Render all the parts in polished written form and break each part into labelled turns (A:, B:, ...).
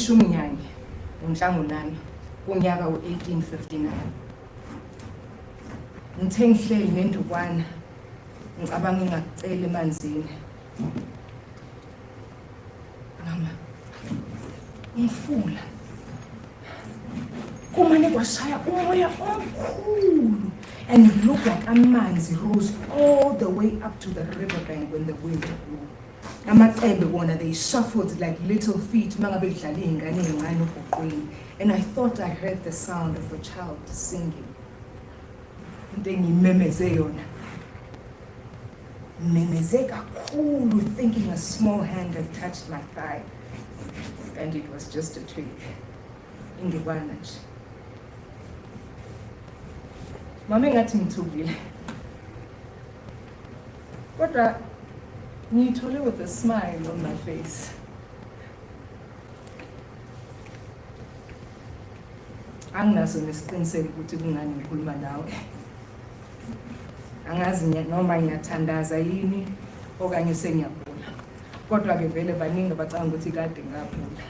A: ishumi nyanye uNhlangulana kunyaka u1859. Ngithe ngihleli nendukwana ngicabanga ngakucela emanzini. Mama, ngifula. Kumane kwashaya umoya omkhulu and it looked like amanzi rose all the way up to the riverbank when the wind blew. Amacebe wona, they shuffled like little feet mangabe kudlala izingane ezincane ubhuqweni, and I thought I heard the sound of a child singing. Into engimemeze yona. Memeze kakhulu, thinking a small hand had touched my thigh, and it was just a twig. Ingekwana nje. Mama ngathi ngithukile. Kodwa ngithole with a smile on my face. Anginaso nesiqiniseko ukuthi kungani ngikhuluma nawe. Angazi noma ngiyathandaza yini okanye sengiyagula. Kodwa ke vele baningi bacanga ukuthi kade ngagula.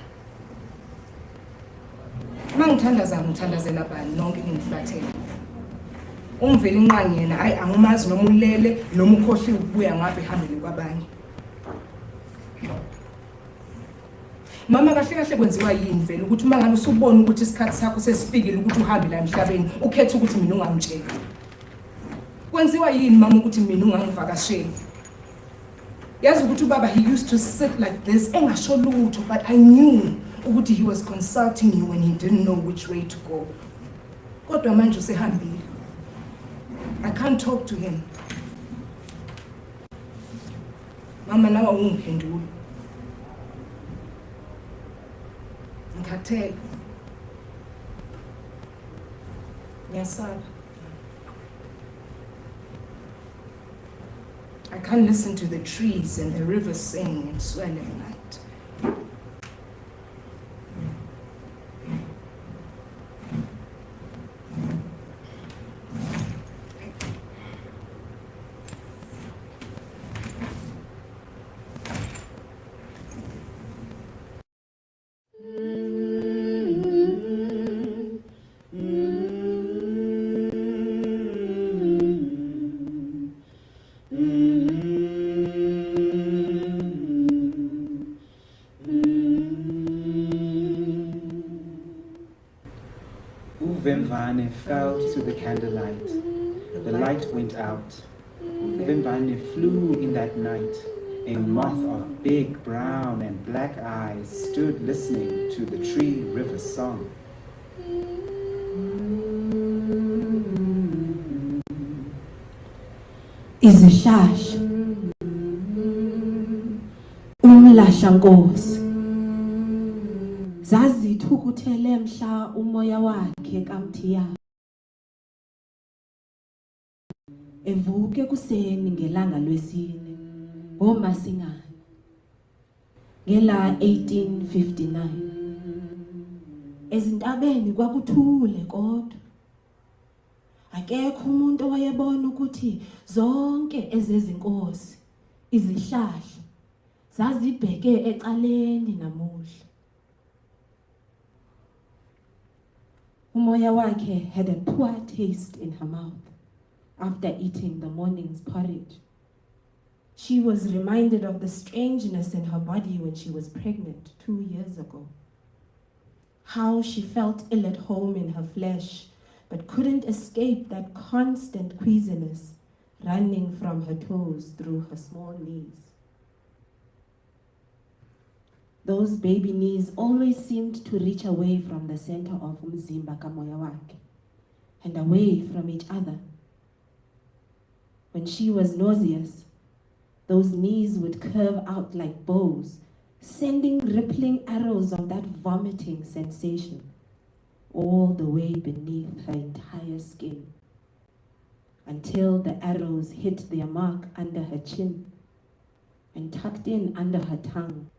A: Mangithandaza ngithandazela bani nonke ngiflathele. Ungivela inqangi yena hayi angimazi noma ulele noma ukhohliwe ukubuya ngabe ehambele kwabanye. Mama kahle kahle kwenziwa yini vele ukuthi uma ngabe usubona ukuthi isikhathi sakho sesifikile ukuthi uhambe la emhlabeni ukhethe ukuthi mina ungangitshela. Kwenziwa yini mama ukuthi mina ungangivakasheli? Yazi ukuthi ubaba he used to sit like this engasho lutho, but I knew ukuthi he was consulting you when he didn't know which way to go. Kodwa manje usehambile. I can't talk to him. Mama nawe ungiphendula. Ngikhathele. Ngiyasaba. I can't listen to the trees and the river sing and swell at night.
B: Vemvane fell to the candlelight. The light went out. Vemvane flew in that night. A moth of big brown and black eyes stood listening to the tree river song.
C: Izihlahla umlahla nkosi zazithukuthele mhla umoya wakhe kamthiya evuke kuseni ngelanga lwesine ngomasingana ngela 1859 ezintabeni kwakuthule kodwa akekho umuntu owayebona ukuthi zonke ezezinkosi izihlahla zazibheke ecaleni namuhla. Umoya wakhe had a poor taste in her mouth after eating the morning's porridge. She was reminded of the strangeness in her body when she was pregnant 2 years ago. How she felt ill at home in her flesh, but couldn't escape that constant queasiness running from her toes through her small knees. Those baby knees always seemed to reach away from the center of umzimba kamoya wakhe and away from each other. When she was nauseous, those knees would curve out like bows, sending rippling arrows of that vomiting sensation all the way beneath her entire skin, until the arrows hit their mark under her chin and tucked in under her tongue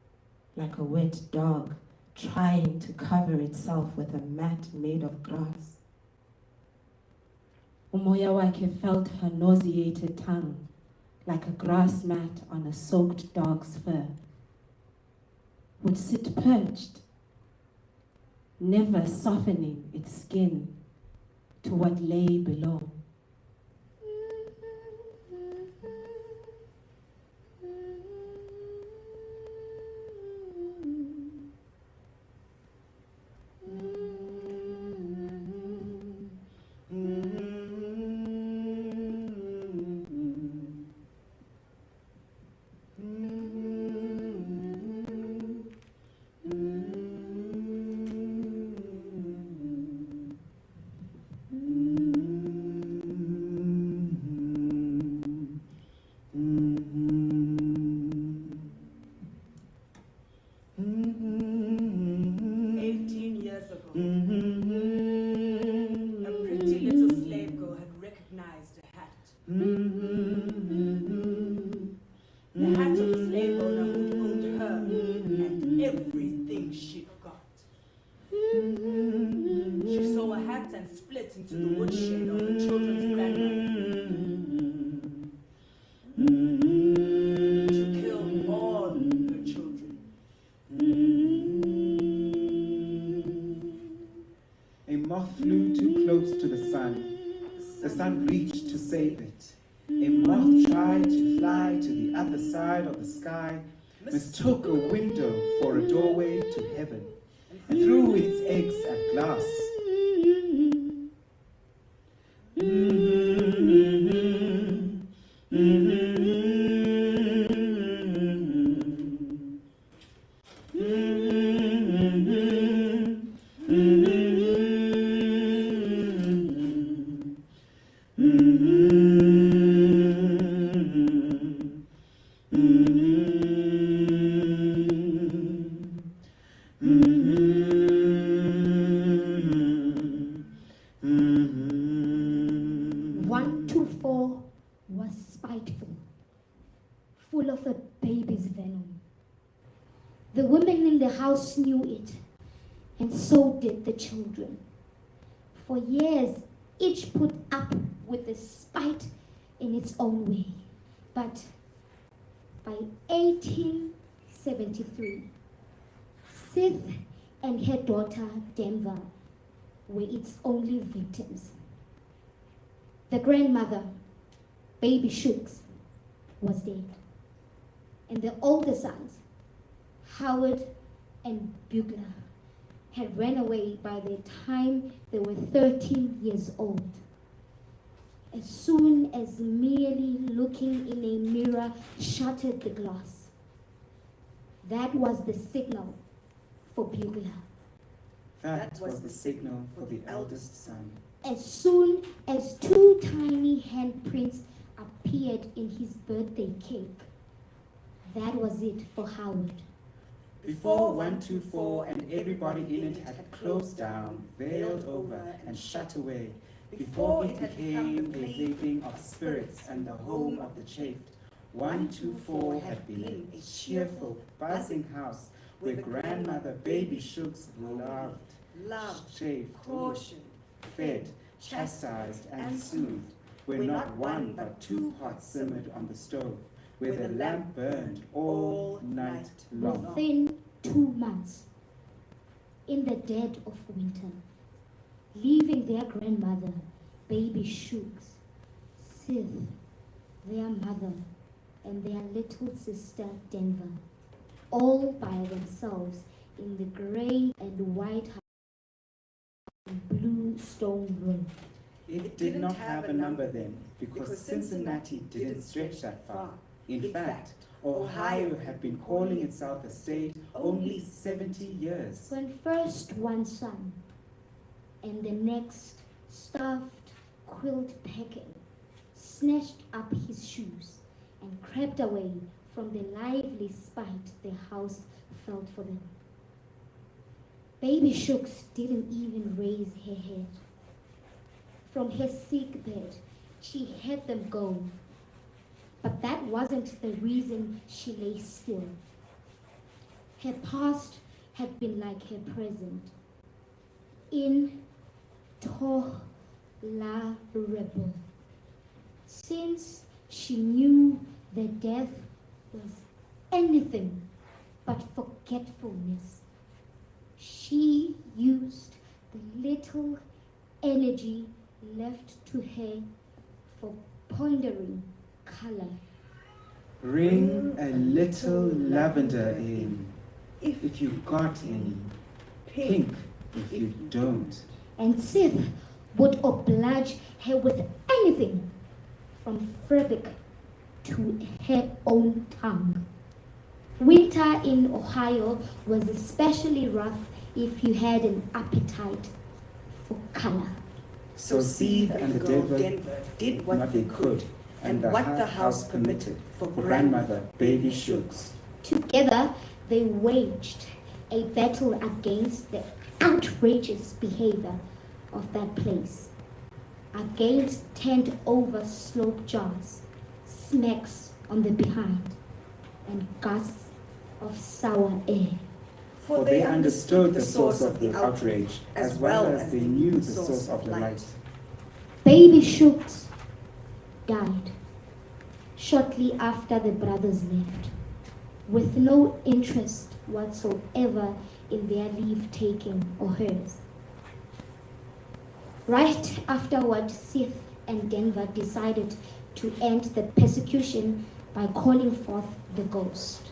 C: like a wet dog trying to cover itself with a mat made of grass. Umoya wakhe felt her nauseated tongue like a grass mat on a soaked dog's fur, would sit perched never softening its skin to what lay below.
D: Into the woodshed of the children's grandmother to kill all her children.
B: A moth flew too close to the sun. The sun reached to save it. A moth tried to fly to the other side of the sky, mistook a window for a doorway to heaven, and threw its eggs at glass.
E: Full of a baby's venom. The women in the house knew it, and so did the children. For years, each put up with the spite in its own way. But by 1873, Sith and her daughter Denver were its only victims. The grandmother, Baby Shooks, was dead. And the older sons, Howard and Bugler, had ran away by the time they were 13 years old. As soon as merely looking in a mirror shattered the glass, that was the signal for Bugler.
B: That was the signal for the eldest son.
E: As soon as two tiny handprints appeared in his birthday cake, that was it for Howard.
B: Before 124 and everybody in it had closed down, veiled over, and shut away, before it became a plaything of spirits and the home of the chafed, 124 had been a cheerful, buzzing house where grandmother Baby Shooks loved, shaved,
D: cautioned,
B: fed, chastised, and soothed, where not one but two pots simmered on the stove, where the lamp burned all night long.
E: Within 2 months, in the dead of winter, leaving their grandmother, Baby Shooks, Sith, their mother, and their little sister Denver, all by themselves in the grey and white house and blue stone room.
B: It did not have a number then, because Cincinnati didn't stretch that far. In fact, Ohio had been calling itself a state only 70 years.
E: When first one son and the next stuffed quilt packing snatched up his shoes and crept away from the lively spite the house felt for them. Baby Shooks didn't even raise her head. From her sick bed, she had them go. But that wasn't the reason she lay still. Her past had been like her present, intolerable, since she knew that death was anything but forgetfulness. she used the little energy left to her for pondering color.
B: Bring a little lavender in, if you got any. Pink, if you don't.
E: And Sith would oblige her with anything from fabric to her own tongue. Winter in Ohio was especially rough if you had an appetite for color.
B: So Steve and the Denver did what they could, and what the house permitted for grandmother Baby Shooks.
E: Together, they waged a battle against the outrageous behavior of that place, against turned-over slope jars, smacks on the behind, and gusts of sour air.
B: For they understood the source of the outrage, as well as they knew the source of the light.
E: Baby Shooks died shortly after the brothers left, with no interest whatsoever in their leave-taking or hers. Right afterward, Sith and Denver decided to end the persecution by calling forth the ghost.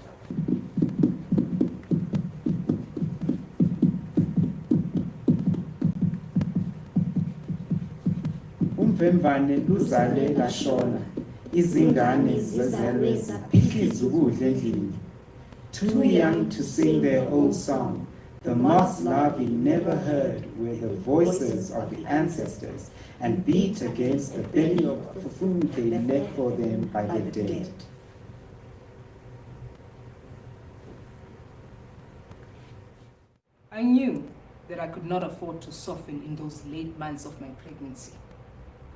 B: Umvemvane luzale lashona, izingane zizelwe zaphihliza ukudla endlini. Too young to sing their old song, the moth's larvae never heard were the voices of the ancestors and beat against the belly of the food they left for them by the dead.
A: I knew that I could not afford to soften in those late months of my pregnancy.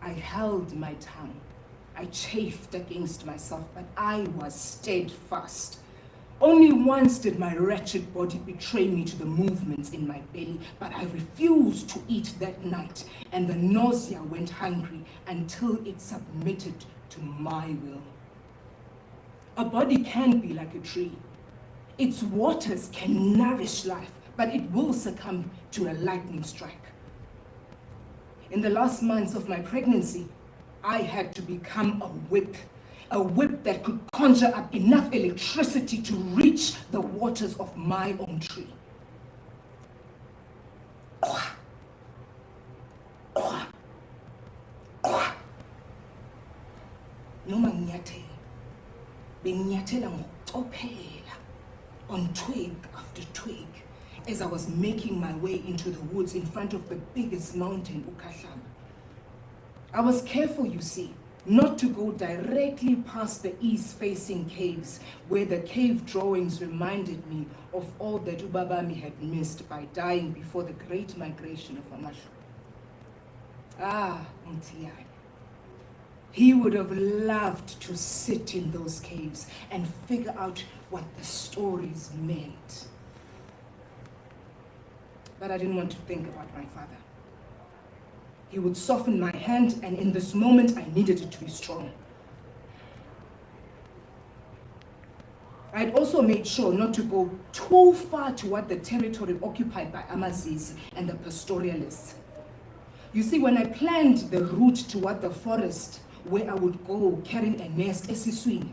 A: I held my tongue. I chafed against myself, but I was steadfast. Only once did my wretched body betray me to the movements in my belly, but I refused to eat that night, and the nausea went hungry until it submitted to my will. A body can be like a tree. Its waters can nourish life, but it will succumb to a lightning strike. In the last months of my pregnancy, I had to become a whip that could conjure up enough electricity to reach the waters of my own tree. Noma nginyathela, benginyathela ngokucophelela on twig after twig as I was making my way into the woods in front of the biggest mountain, uKhahlamba. I was careful, you see, not to go directly past the east-facing caves, where the cave drawings reminded me of all that Ubabami had missed by dying before the great migration of Amasho. Ah, Mtiyai. He would have loved to sit in those caves and figure out what the stories meant. But I didn't want to think about my father. He would soften my hand, and in this moment, I needed it to be strong. I'd also made sure not to go too far toward the territory occupied by Amazis and the pastoralists. You see, when I planned the route toward the forest where I would go carrying a nest esiswini,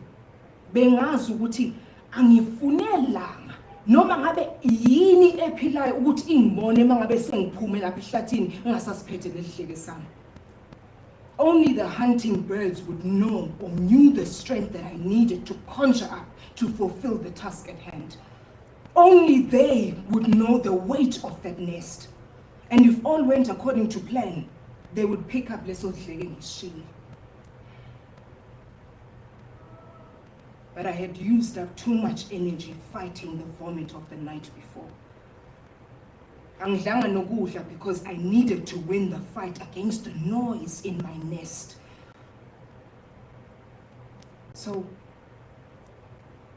A: bengazi ukuthi angifunelanga noma ngabe yini ephilayo ukuthi ingibone mangabe sengiphume lapha ehlathini ngasasiphethe lelihleke sami. Only the hunting birds would know or knew the strength that I needed to conjure up to fulfill the task at hand. Only they would know the weight of that nest. And if all went according to plan, they would pick up leso dleke ngishilo. But I had used up too much energy fighting the vomit of the night before. Angidlanga nokudla because I needed to win the fight against the noise in my nest. So,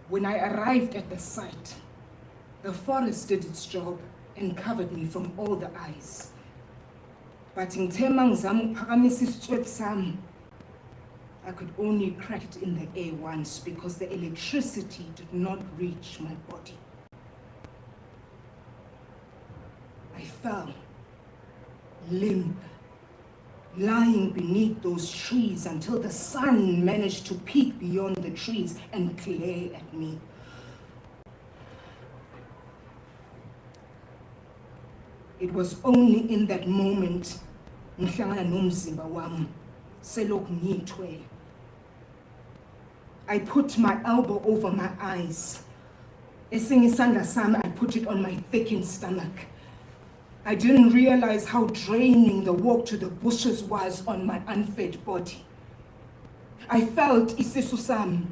A: when I arrived at the site, the forest did its job and covered me from all the eyes. But ngithe mangizama ukuphakamisa isitswep sami, I could only crack it in the air once because the electricity did not reach my body. fell, limp, lying beneath those trees until the sun managed to peek beyond the trees and glare at me. It was only in that moment ngihlangana nomzimba wami selokhu ngiyithwele. I put my elbow over my eyes. Esinye isandla sami, I put it on my thickened stomach. I didn't realize how draining the walk to the bushes was on my unfed body. I felt isisu sami.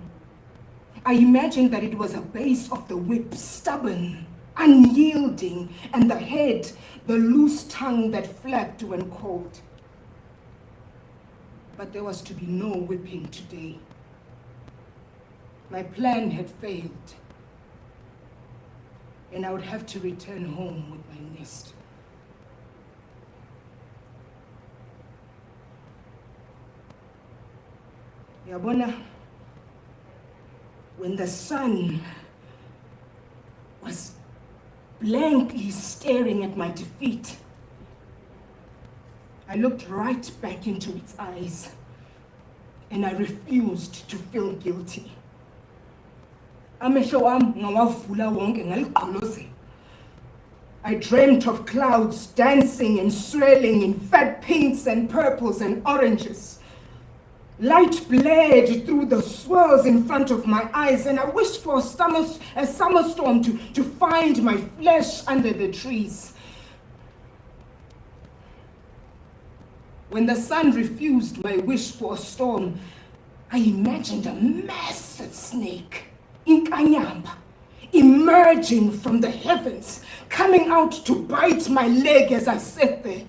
A: I imagined that it was a base of the whip, stubborn, unyielding, and the head, the loose tongue that flapped when called. But there was to be no whipping today. My plan had failed, and I would have to return home with my nest. Yabona, when the sun was blankly staring at my defeat, I looked right back into its eyes, and I refused to feel guilty. Amehlo wami ngawavula wonke ngaligqoloze. I dreamt of clouds dancing and swirling in fat pinks and purples and oranges. Light blared through the swirls in front of my eyes, and I wished for a summer storm to find my flesh under the trees. When the sun refused my wish for a storm, I imagined a massive snake, inkanyamba, emerging from the heavens, coming out to bite my leg as I sat there.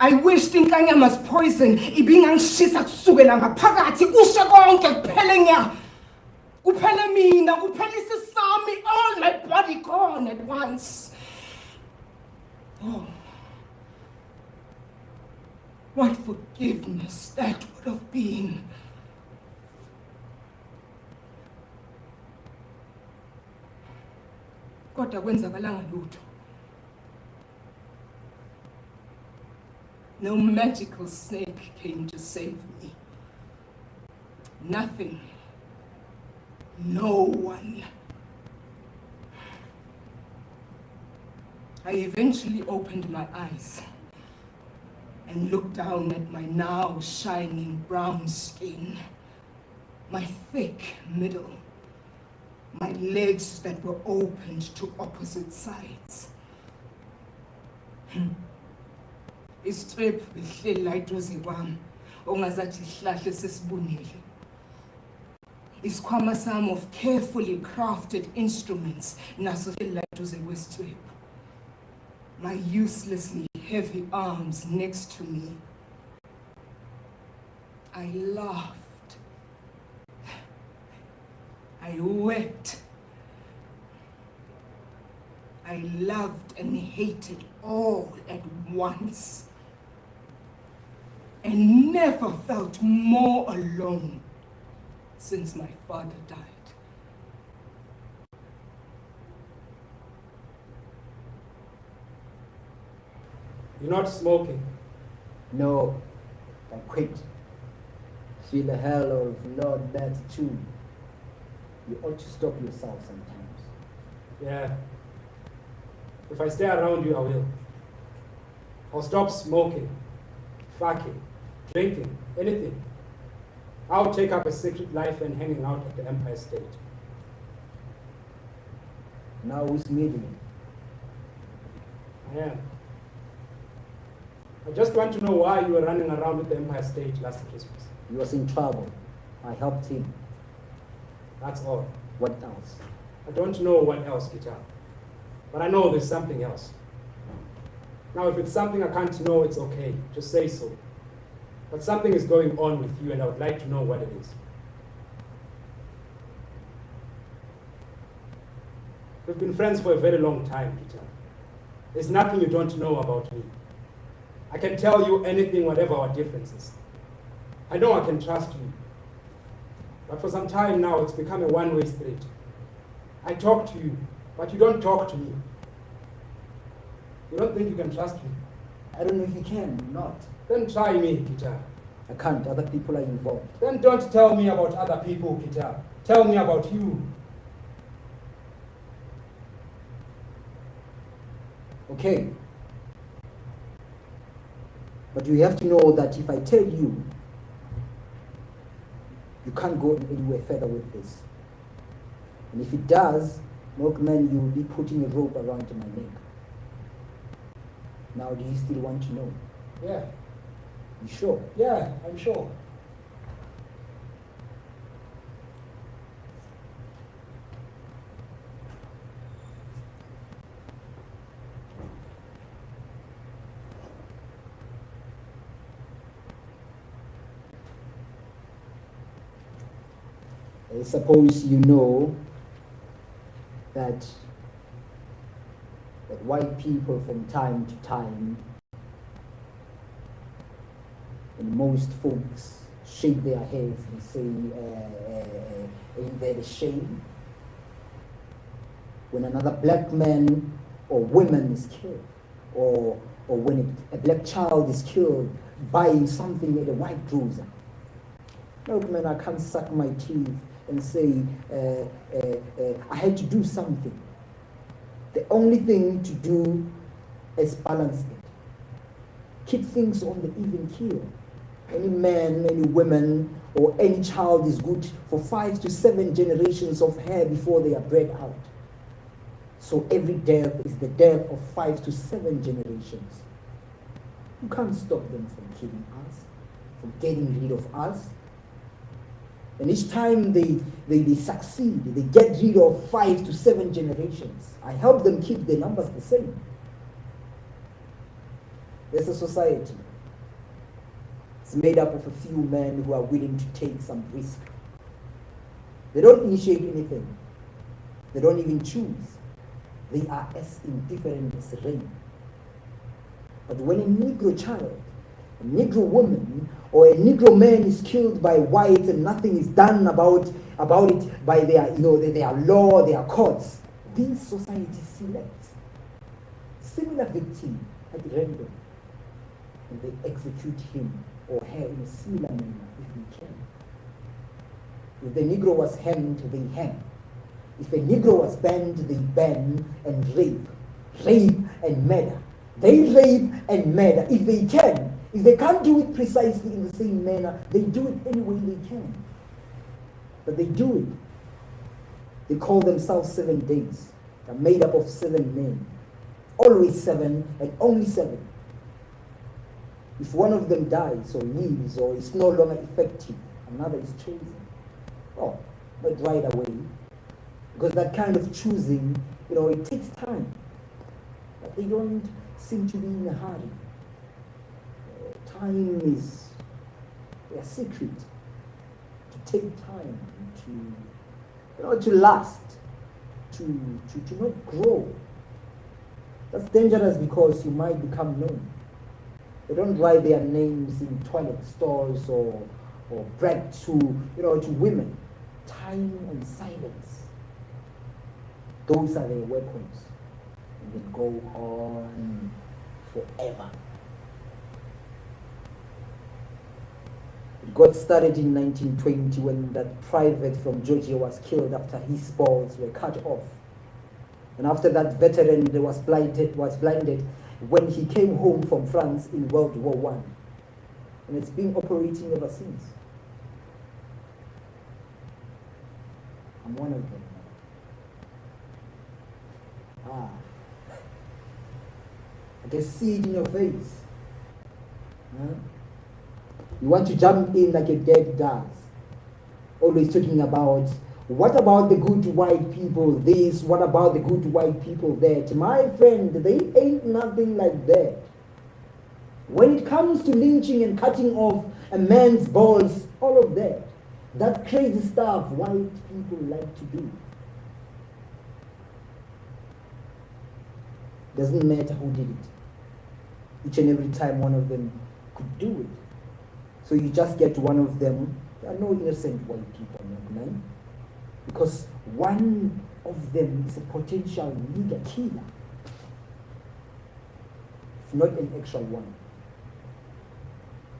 A: I wished inkanyama's poison ibingangishisa kusukela ngaphakathi kushe konke kuphele nya. Kuphele mina, kuphele isisami, all my body gone at once. Oh, what forgiveness that would have been. Kodwa kwenzakalanga lutho. No magical snake came to save me. Nothing. No one. I eventually opened my eyes and looked down at my now shining brown skin, my thick middle, my legs that were opened to opposite sides. Isitrip lihleli la eduze kwami ongazathi isihlahla sesibunile. Isikhwama sami of carefully crafted instruments naso lihleli la eduze kwesitrip. My uselessly heavy arms next to me. I laughed. I wept. I loved and hated all at once, and never felt more alone since my father died.
F: You're not smoking.
G: No, I quit. Feel the hell of Lord that too. You ought to stop yourself sometimes.
F: Yeah. If I stay around you, I will. I'll stop smoking, fucking, drinking, anything. I'll take up a secret life and hanging out at the Empire State.
G: Now who's meeting?
F: I am. I just want to know why you were running around with the Empire State last Christmas.
G: He was in trouble. I helped him.
F: That's all.
G: What else?
F: I don't know what else, Guitar. But I know there's something else. Now, if it's something I can't know, it's okay. Just say so. But something is going on with you, and I would like to know what it is. We've been friends for a very long time, Peter. There's nothing you don't know about me. I can tell you anything, whatever our differences. I know I can trust you. But for some time now, it's become a one-way street. I talk to you, but you don't talk to me. You don't think you can trust me?
G: I don't know if you can or not.
F: Then try me, Peter.
G: I can't. Other people are involved.
F: Then don't tell me about other people, Peter. Tell me about you.
G: Okay. But you have to know that if I tell you, you can't go anywhere further with this. And if it does, Milkman, you will be putting a rope around my neck. Now, do you still want to know?
F: Yeah.
G: You sure?
F: Yeah, I'm sure.
G: I suppose you know that white people from time to time, and most folks shake their heads and say, ain't that a shame? When another black man or woman is killed, or when a black child is killed buying something at a white grocer. Look, man, I can't suck my teeth and say, I had to do something. The only thing to do is balance it. Keep things on the even keel. Any man, any woman, or any child is good for 5 to 7 generations of hair before they are bred out. So every death is the death of 5 to 7 generations. You can't stop them from killing us, from getting rid of us. And each time they succeed, they get rid of 5 to 7 generations. I help them keep the numbers the same. There's a society. It's made up of a few men who are willing to take some risk. They don't initiate anything. They don't even choose. They are as indifferent as rain. But when a Negro child, a Negro woman, or a Negro man is killed by whites and nothing is done about it by their law, their courts, these societies select similar victim at random, and they execute him or her in a similar manner if they can. If the Negro was hanged, they hang. If a Negro was banned, they ban and rape and murder. They rape and murder if they can. If they can't do it precisely in the same manner, they do it any way they can. But they do it. They call themselves 7 days. They're made up of 7 men. Always 7 and only 7. If one of them dies or leaves or is no longer effective, another is chosen. Oh, but right away. Because that kind of choosing, it takes time. But they don't seem to be in a hurry. Time is their secret. To take time, to last, to not grow. That's dangerous because you might become known. They don't write their names in toilet stalls or brag to women. Time and silence. Those are their weapons. And they go on forever. It got started in 1920 when that private from Georgia was killed after his balls were cut off. And after that veteran was blinded when he came home from France in World War I. And it's been operating ever since. I'm one of them. I can see it in your face. Huh? You want to jump in like a dead does. Always talking about, what about the good white people this, what about the good white people that? My friend, they ain't nothing like that. When it comes to lynching and cutting off a man's balls, all of that crazy stuff white people like to do. Doesn't matter who did it. Each and every time one of them could do it. So you just get one of them. There are no innocent white people, man. Because one of them is a potential nigger killer. not an actual one.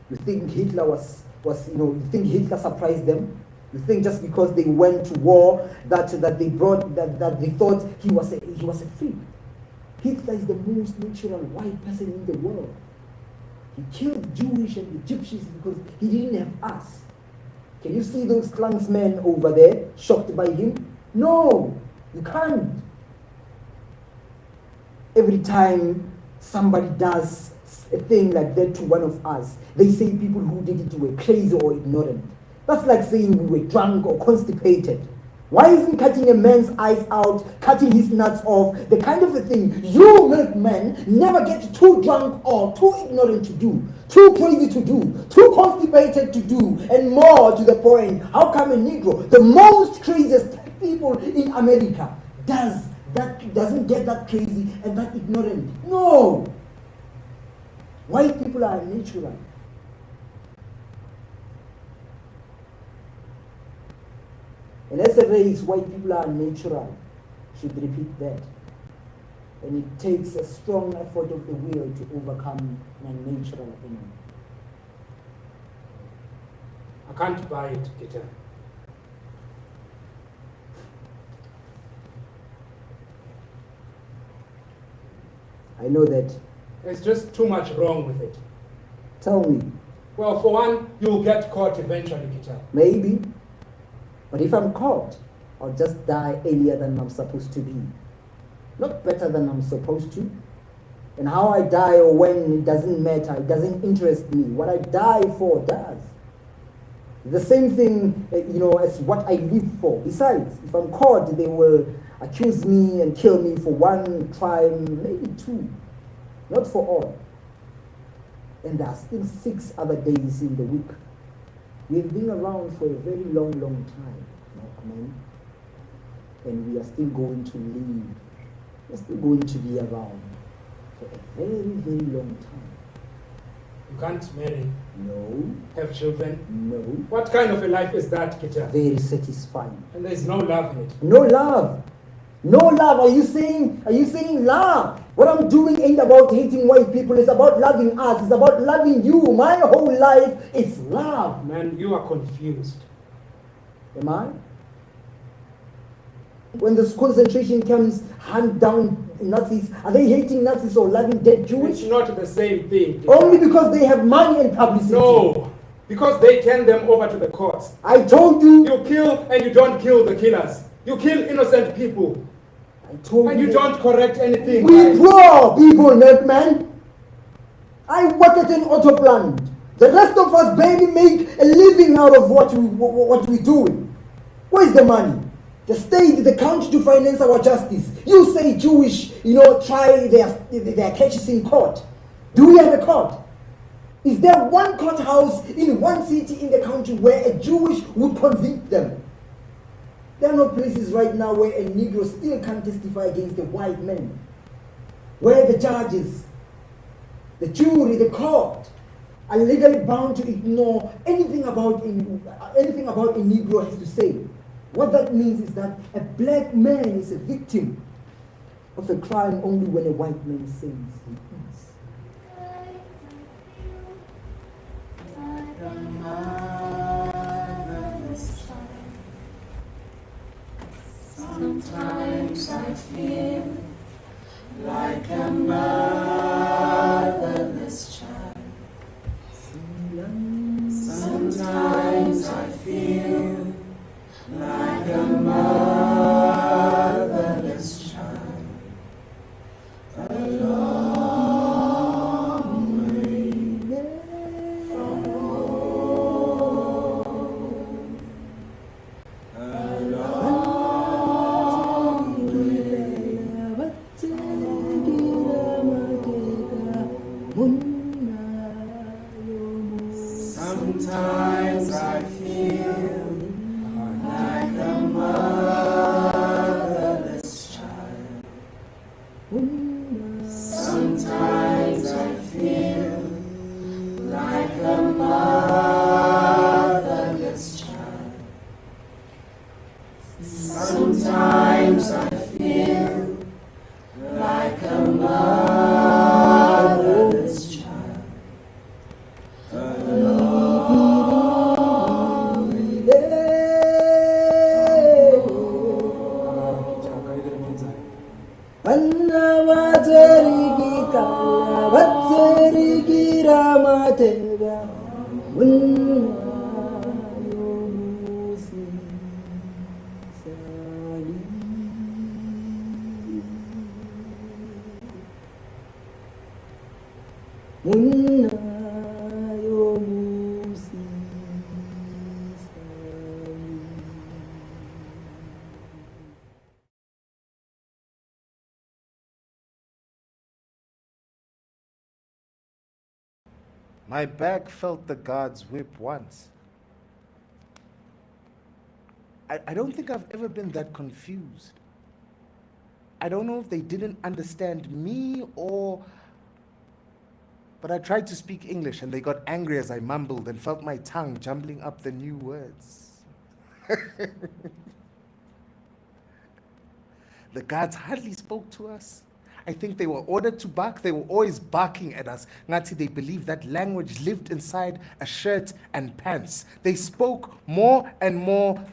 G: You think Hitler you think Hitler surprised them? You think just because they went to war that they thought he was a freak? Hitler is the most natural white person in the world. He killed Jewish and Egyptians because he didn't have us. Can you see those Klansmen over there shocked by him? No, you can't. Every time somebody does a thing like that to one of us, they say people who did it were crazy or ignorant. That's like saying we were drunk or constipated. Why isn't cutting a man's eyes out, cutting his nuts off, the kind of a thing you milkmen never get too drunk or too ignorant to do, too crazy to do, too constipated to do, and more to the point, how come a Negro, the most craziest people in America, doesn't get that crazy and that ignorant? No! White people are natural. And as a race, white people are natural. Should repeat that. And it takes a strong effort of the will to overcome an unnatural enemy.
F: I can't buy it, Peter.
G: I know that.
F: There's just too much wrong with it.
G: Tell me.
F: Well, for one, you'll get caught eventually, Peter.
G: Maybe. But if I'm caught, I'll just die earlier than I'm supposed to be. Not better than I'm supposed to. And how I die or when, it doesn't matter. It doesn't interest me. What I die for does. The same thing, as what I live for. Besides, if I'm caught, they will accuse me and kill me for one crime, maybe two. Not for all. And there are still 6 other days in the week. We've been around for a very long, long time. Amen. And we are still going to live. We're still going to be around for a very, very long time.
F: You can't marry.
G: No.
F: Have children.
G: No.
F: What kind of a life is that, Peter?
G: Very satisfying.
F: And there's no love in it.
G: No love. No love. Are you saying love? What I'm doing ain't about hating white people. It's about loving us. It's about loving you. My whole life is love.
F: Man, you are confused.
G: Am I? When this concentration camps hunt down Nazis, are they hating Nazis or loving dead Jewish?
F: It's not the same thing, Peter.
G: Only because they have money and publicity.
F: No, because they turn them over to the courts.
G: I told you.
F: You kill and you don't kill the killers. You kill innocent people.
G: I told
F: and you don't correct anything.
G: We draw people, milkman. I work at an auto plant. The rest of us barely make a living out of what we do. Where's the money? The state, the country to finance our justice. You say Jewish, try their cases in court. Do we have a court? Is there one courthouse in one city in the country where a Jewish would convict them? There are no places right now where a Negro still can't testify against a white man. Where the judges, the jury, the court are legally bound to ignore anything about a Negro has to say. What that means is that a black man is a victim of a crime only when a white man says he is.
H: Sometimes I feel like a motherless child. Sometimes I feel like a motherless child. A long way from home. A long sometimes I feel like a motherless child. Sometimes I feel like a motherless child. Sometimes I feel like a motherless
G: mateka unayomusi sali unayomusi sali.
I: My back felt the guard's whip once. I don't think I've ever been that confused. I don't know if they didn't understand me or... But I tried to speak English and they got angry as I mumbled and felt my tongue jumbling up the new words. The guards hardly spoke to us. I think they were ordered to bark. They were always barking at us. Ngati, they believed that language lived inside a shirt and pants. They spoke more and more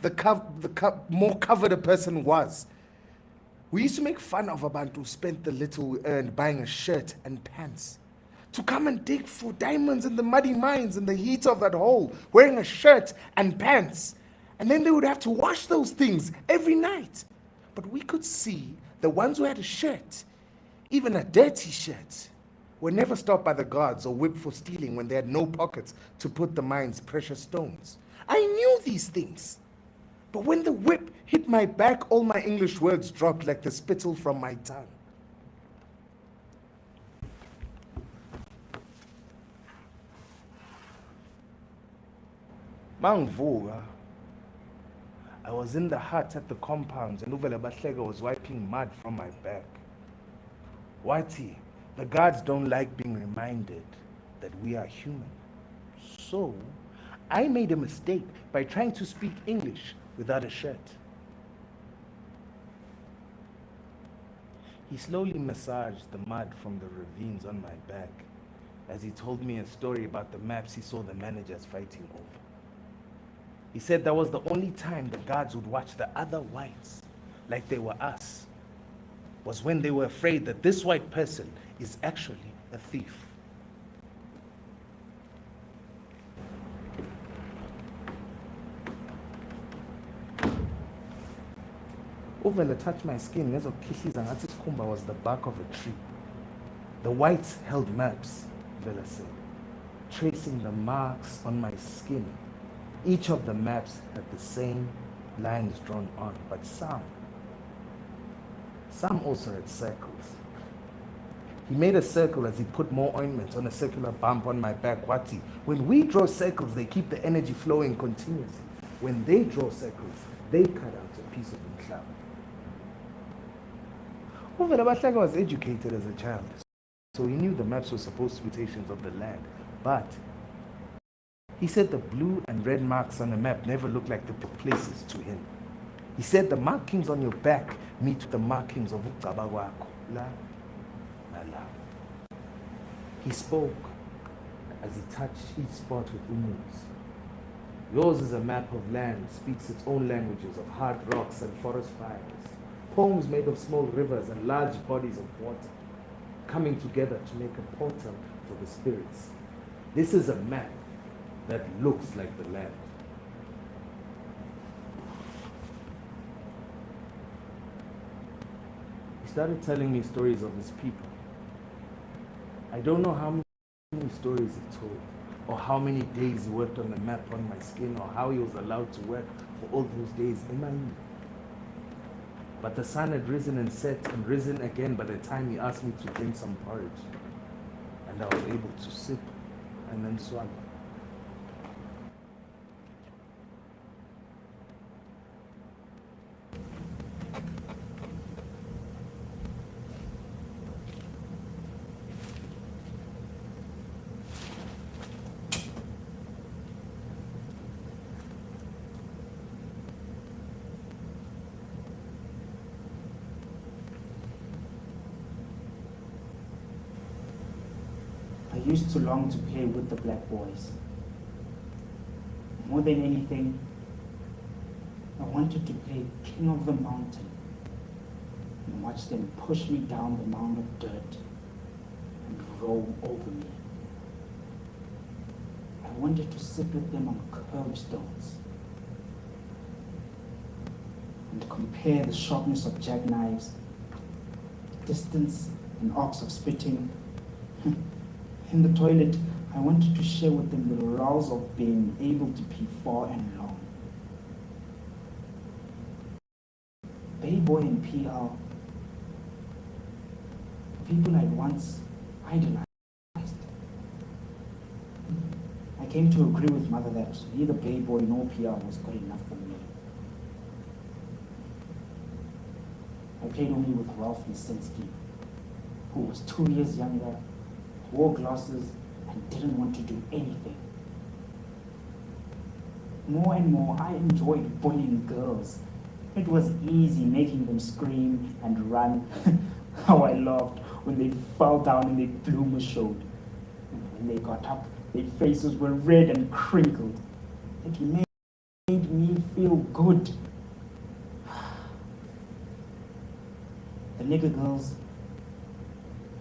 I: more covered a person was. We used to make fun of Abantu who spent the little we earned buying a shirt and pants. To come and dig for diamonds in the muddy mines in the heat of that hole, wearing a shirt and pants. And then they would have to wash those things every night. But we could see the ones who had a shirt, even a dirty shirt, were never stopped by the guards or whipped for stealing when they had no pockets to put the mine's precious stones. I knew these things. But when the whip hit my back, all my English words dropped like the spittle from my tongue. Mangvuka. I was in the hut at the compound and Uvela Bahleka was wiping mud from my back. Wati, the guards don't like being reminded that we are human. So, I made a mistake by trying to speak English without a shirt. He slowly massaged the mud from the ravines on my back as he told me a story about the maps he saw the managers fighting over. He said that was the only time the guards would watch the other whites like they were us, was when they were afraid that this white person is actually a thief. Uvela touched my skin. Lezo khihliza ngathi isikhumba was the bark of a tree. The whites held maps, Vela said, tracing the marks on my skin. Each of the maps had the same lines drawn on, but some also had circles. He made a circle as he put more ointment on a circular bump on my back. Wati, when we draw circles, they keep the energy flowing continuously. When they draw circles, they cut out a piece of the cloud. Uvela Bahleka was educated as a child, so he knew the maps were supposed to be stations of the land. But he said the blue and red marks on a map never looked like the places to him. He said the markings on your back meet the markings of Uqaba Wako. La, la, la. He spoke as he touched each spot with umus. Yours is a map of land, speaks its own languages of hard rocks and forest fires, poems made of small rivers and large bodies of water, coming together to make a portal for the spirits. This is a map that looks like the land. He started telling me stories of his people. I don't know how many stories he told, or how many days he worked on the map on my skin, or how he was allowed to work for all those days in my youth. But the sun had risen and set and risen again by the time he asked me to drink some porridge. And I was able to sip and then swallow.
B: I used to long to play with the black boys. More than anything, I wanted to play king of the mountain and watch them push me down the mound of dirt and roll over me. wanted to sit with them on curbstones and compare the sharpness of jackknives, distance and arcs of spitting. In the toilet, I wanted to share with them the rouse of being able to pee far and long. Bay Boy and PR, people I'd once idolized. I came to agree with Mother that neither Bay Boy nor PR was good enough for me. I played only with Ralph Lisinski, who was 2 years younger, wore glasses, and didn't want to do anything. More and more, I enjoyed bullying girls. It was easy making them scream and run. How I laughed when they fell down and their bloomers showed. And when they got up, their faces were red and crinkled. It made me feel good. The nigger girls,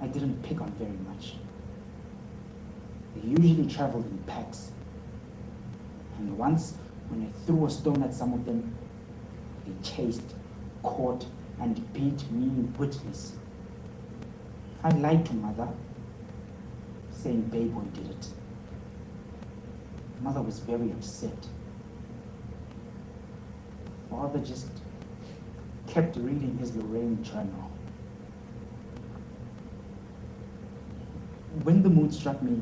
B: I didn't pick on very much. They usually traveled in packs. And once, when I threw a stone at some of them, they chased, caught, and beat me witless. I lied to Mother, saying Bay Boy did it. Mother was very upset. Father just kept reading his Lorraine journal. When the mood struck me,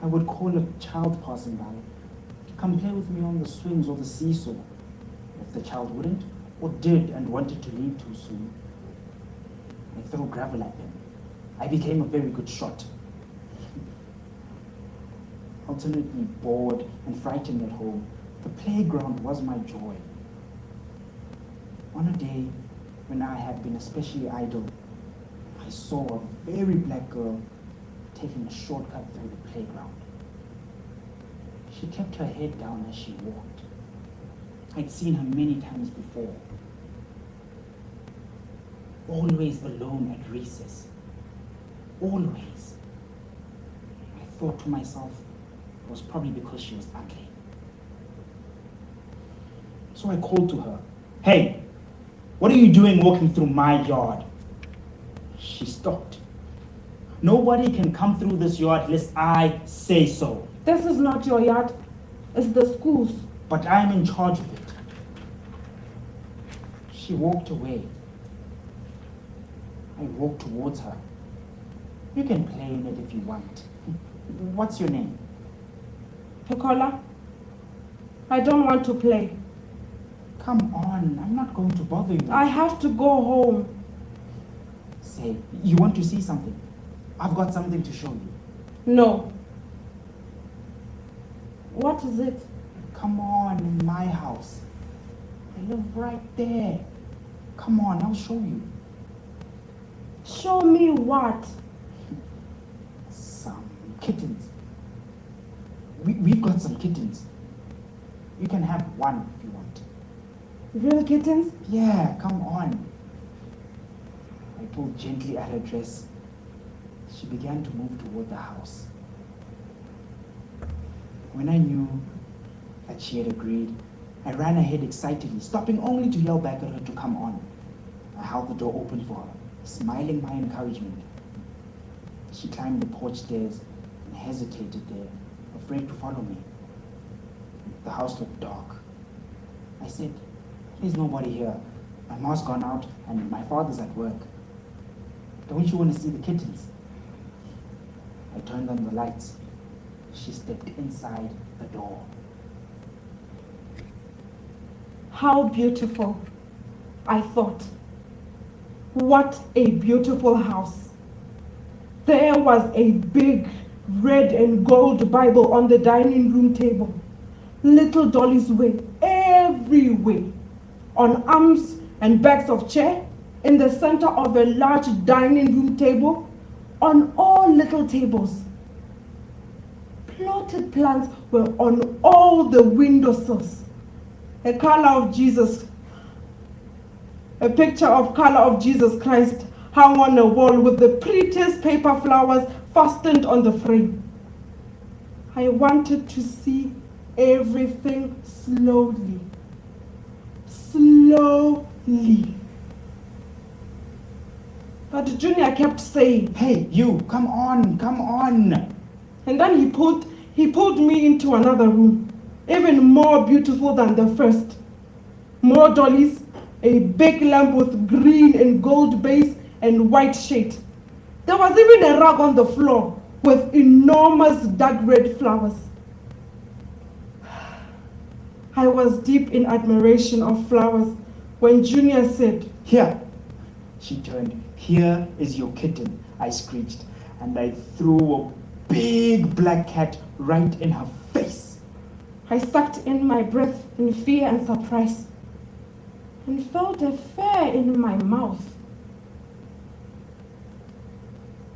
B: I would call a child passing by to come play with me on the swings or the seesaw. If the child wouldn't, or did and wanted to leave too soon, I threw gravel at them. I became a very good shot. Alternately bored and frightened at home, the playground was my joy. On a day when I had been especially idle, I saw a very black girl taking a shortcut through the playground. She kept her head down as she walked. I'd seen her many times before. Always alone at recess. Always. I thought to myself, it was probably because she was ugly. So I called to her, "Hey, what are you doing walking through my yard?" She stopped. "Nobody can come through this yard unless I say so."
J: This is not your yard, it's the school's.
B: "But I'm in charge of it." She walked away. I walked towards her. "You can play in it if you want. What's your name?"
J: Pekola, I don't want to play.
B: "Come on, I'm not going to bother you."
J: I have to go home.
B: "Say, you want to see something? I've got something to show you."
J: No. What is it?
B: "Come on, in my house. I live right there. Come on, I'll show you."
J: Show me what?
B: Some kittens. We've got some kittens. You can have one if you want.
J: Real kittens?
B: Yeah, come on. I pulled gently at her dress. She began to move toward the house. When I knew that she had agreed, I ran ahead excitedly, stopping only to yell back at her to come on. I held the door open for her, smiling my encouragement. She climbed the porch stairs and hesitated there, afraid to follow me. The house looked dark. I said, "There's nobody here. My mom's gone out and my father's at work. Don't you want to see the kittens?" I turned on the lights. She stepped inside the door.
J: How beautiful, I thought. What a beautiful house. There was a big red and gold Bible on the dining room table. Little dollies were everywhere, on arms and backs of chair, in the center of a large dining room table, on all little tables. Plotted plants were on all the windowsills. A picture of color of Jesus Christ hung on a wall with the prettiest paper flowers fastened on the frame. I wanted to see everything slowly. Slowly. But Junior kept saying,
B: Hey, you, come on, come on.
J: and then he pulled me into another room, even more beautiful than the first. More dollies, a big lamp with green and gold base and white shade. There was even a rug on the floor with enormous dark red flowers. I was deep in admiration of flowers when Junior said,
B: Here. She turned. Here is your kitten, I screeched, and I threw a big black cat right in her face.
J: I sucked in my breath in fear and surprise and felt a fear in my mouth.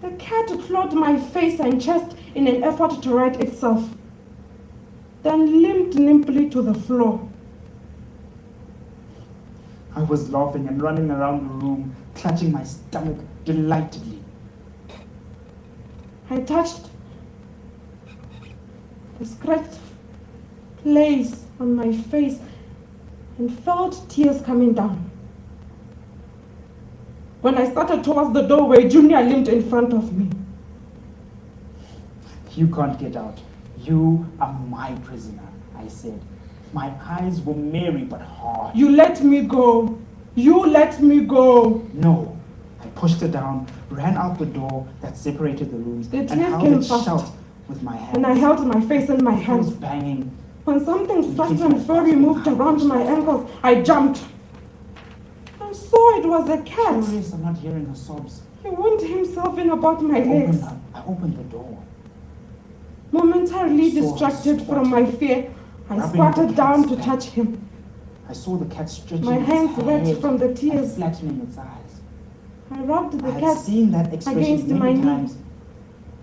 J: The cat clawed my face and chest in an effort to right itself, then limped limply to the floor.
B: I was laughing and running around the room, clutching my stomach delightedly.
J: I touched the scratched place on my face and felt tears coming down. When I started towards the doorway, Junior limped in front of me.
B: You can't get out. You are my prisoner, I said. My eyes were merry but hard.
J: You let me go. You let me go.
B: No. I pushed her down, ran out the door that separated the rooms,
J: The
B: and
J: tears
B: held
J: came
B: it
J: fast.
B: shut with my hands.
J: And I held my face in my
B: I was
J: hands.
B: banging.
J: When something soft and furry moved around my ankles, I jumped. I saw it was a cat.
B: Furious, I'm not hearing her sobs.
J: He wound himself in about my
B: I
J: legs.
B: opened the door.
J: Momentarily
B: I saw her
J: distracted from my fear, I
B: rubbing
J: squatted
B: the
J: down
B: cat's
J: to
B: back.
J: touch him.
B: I saw the cat stretching
J: My
B: its
J: hands
B: head
J: wet from the
B: and
J: tears.
B: flattening its eyes.
J: I rubbed
B: I
J: the
B: had
J: cat.
B: seen that expression
J: against my
B: many
J: knee.
B: times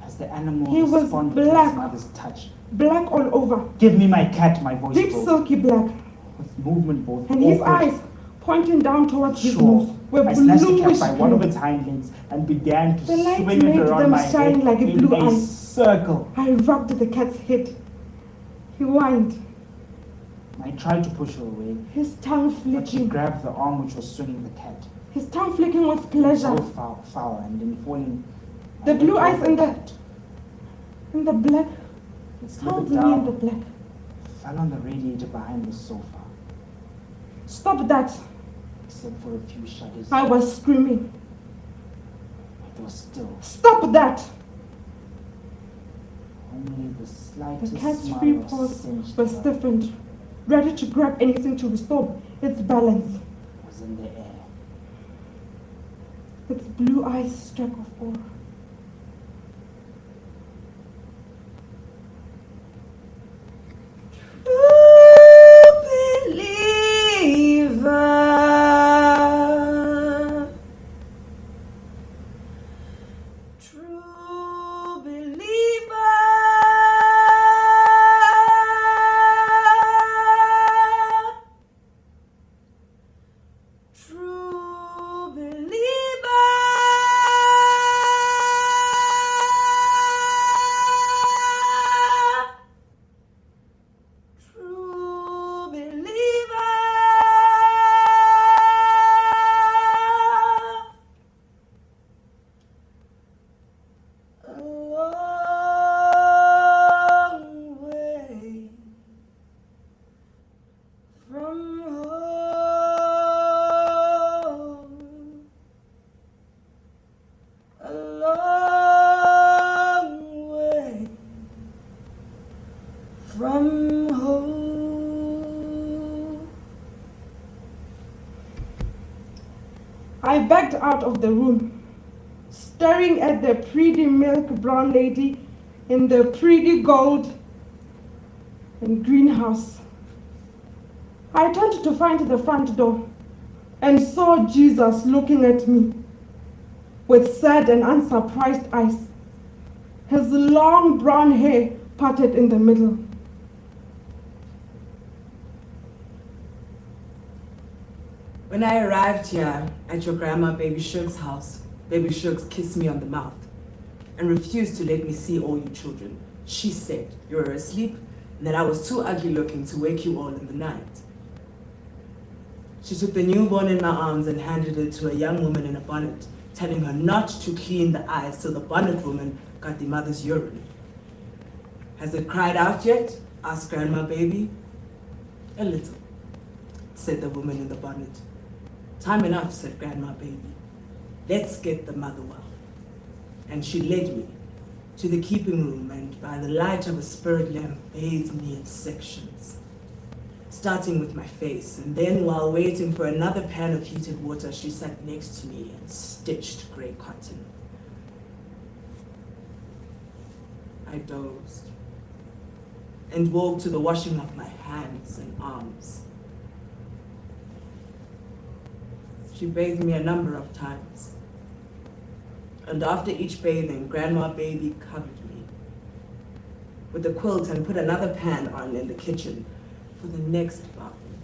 B: as the animal
J: He was
B: responded to its
J: black.
B: mother's touch.
J: Black all over.
B: Give me my cat, my voice
J: Deep
B: broke,
J: silky black.
B: with movement both
J: And his
B: awkward
J: eyes, pointing down towards his
B: Sure.
J: nose, were
B: I snatched the cat
J: bluish
B: by one of
J: green.
B: its hind legs and began to
J: The light
B: swing it
J: made
B: around
J: them
B: my
J: shine
B: head
J: like
B: in
J: blue
B: a
J: eyes.
B: circle.
J: I rubbed the cat's head. He whined,
B: I tried to push her away,
J: his tongue
B: but she
J: flicking.
B: grabbed the arm which was swinging the cat.
J: His tongue flicking with pleasure.
B: Both foul, and in falling,
J: The
B: I let
J: blue
B: go
J: eyes
B: of
J: and the
B: cat.
J: black
B: It
J: held
B: slithered
J: me in the
B: down,
J: black.
B: fell on the radiator behind the sofa,
J: Stop that.
B: except for a few shudders.
J: I was screaming.
B: It was still.
J: Stop that.
B: Only the slightest
J: The cat's
B: smile
J: free
B: of
J: paws
B: singed
J: were
B: blood
J: stiffened, ready to grab anything to restore its balance.
B: was in the air.
J: Its blue eyes struck of awe.
H: Believer, true believer, true believer, true believer. A long way from home. A long way from home.
J: I backed out of the room, staring at the pretty milk brown lady in the pretty gold and green house. I turned to find the front door and saw Jesus looking at me with sad and unsurprised eyes, his long brown hair parted in the middle.
K: When I arrived here at your grandma Baby Shook's house, Baby Shooks kissed me on the mouth and refused to let me see all you children. She said you were asleep and that I was too ugly looking to wake you all in the night. She took the newborn in my arms and handed it to a young woman in a bonnet, telling her not to clean the eyes till the bonnet woman got the mother's urine. Has it cried out yet? Asked Grandma Baby. A little, said the woman in the bonnet. Time enough, said Grandma Baby. Let's get the mother well. And she led me to the keeping room and by the light of a spirit lamp bathed me in sections, starting with my face, and then while waiting for another pan of heated water, she sat next to me and stitched grey cotton. I dozed and woke to the washing of my hands and arms. She bathed me a number of times, and after each bathing, Grandma Baby covered me with a quilt and put another pan on in the kitchen for the next bathing.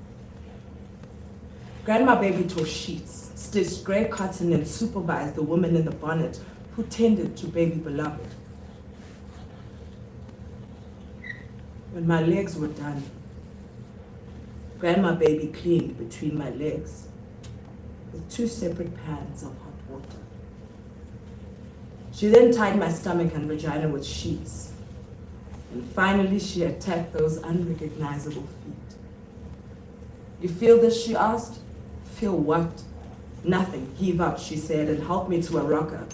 K: Grandma Baby tore sheets, stitched grey cotton, and supervised the woman in the bonnet who tended to Baby Beloved. When my legs were done, Grandma Baby cleaned between my legs with 2 separate pans of hot water. She then tied my stomach and vagina with sheets. And finally, she attacked those unrecognizable feet. You feel this, she asked. Feel what? Nothing. Heave up, she said, and helped me to a rocker,